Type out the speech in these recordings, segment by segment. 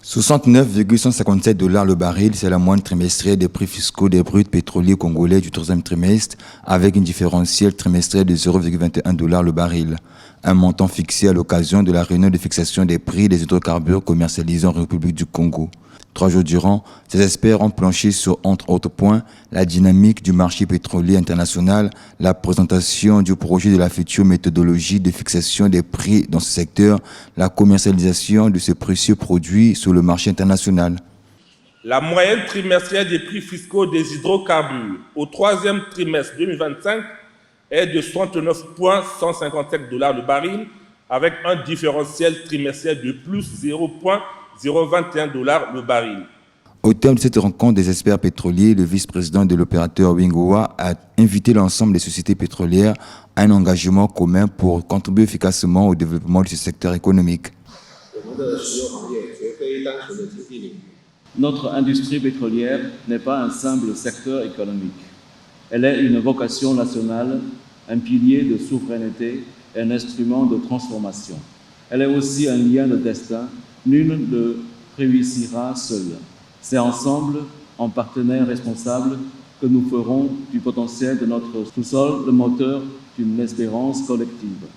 $69,157 le baril, c'est la moyenne trimestrielle des prix fiscaux des bruts pétroliers congolais du troisième trimestre, avec une différentielle trimestrielle de $0,21 le baril. Un montant fixé à l'occasion de la réunion de fixation des prix des hydrocarbures commercialisés en République du Congo. 3 jours durant, ces experts ont planché sur, entre autres points, la dynamique du marché pétrolier international, la présentation du projet de la future méthodologie de fixation des prix dans ce secteur, la commercialisation de ces précieux produits sur le marché international. La moyenne trimestrielle des prix fiscaux des hydrocarbures au troisième trimestre 2025 est de $69,157 le baril, avec un différentiel trimestriel de plus $0,021 le baril. Au terme de cette rencontre des experts pétroliers, le vice-président de l'opérateur Wingowa a invité l'ensemble des sociétés pétrolières à un engagement commun pour contribuer efficacement au développement de ce secteur économique. Notre industrie pétrolière n'est pas un simple secteur économique. Elle est une vocation nationale, un pilier de souveraineté et un instrument de transformation. Elle est aussi un lien de destin. Nul ne réussira seul. C'est ensemble, en partenaires responsables, que nous ferons du potentiel de notre sous-sol le moteur d'une espérance collective.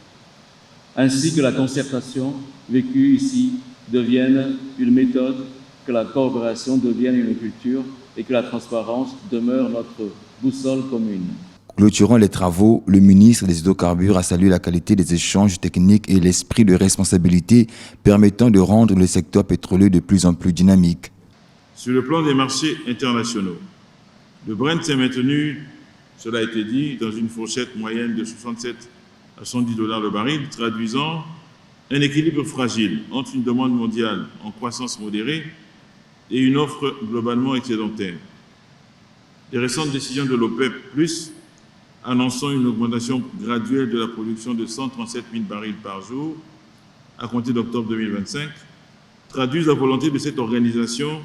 Ainsi que la concertation vécue ici devienne une méthode, que la coopération devienne une culture et que la transparence demeure notre boussole commune. Clôturant les travaux, le ministre des Hydrocarbures a salué la qualité des échanges techniques et l'esprit de responsabilité permettant de rendre le secteur pétrolier de plus en plus dynamique. Sur le plan des marchés internationaux, le Brent s'est maintenu, cela a été dit, dans une fourchette moyenne de 67 à 110 $ le baril, traduisant un équilibre fragile entre une demande mondiale en croissance modérée et une offre globalement excédentaire. Les récentes décisions de l'OPEP+, annonçant une augmentation graduelle de la production de 137 000 barils par jour à compter d'octobre 2025, traduisent la volonté de cette organisation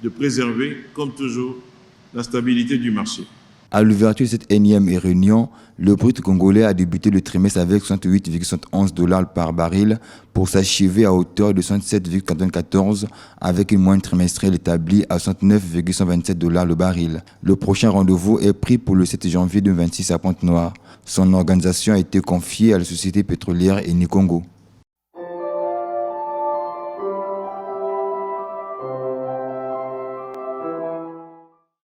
de préserver, comme toujours, la stabilité du marché. À l'ouverture de cette énième réunion, le brut congolais a débuté le trimestre avec $68,71 par baril pour s'achever à hauteur de $67,94 avec une moyenne trimestrielle établie à $69,127 le baril. Le prochain rendez-vous est pris pour le 7 janvier 2026 à Pointe-Noire. Son organisation a été confiée à la société pétrolière Eni Congo.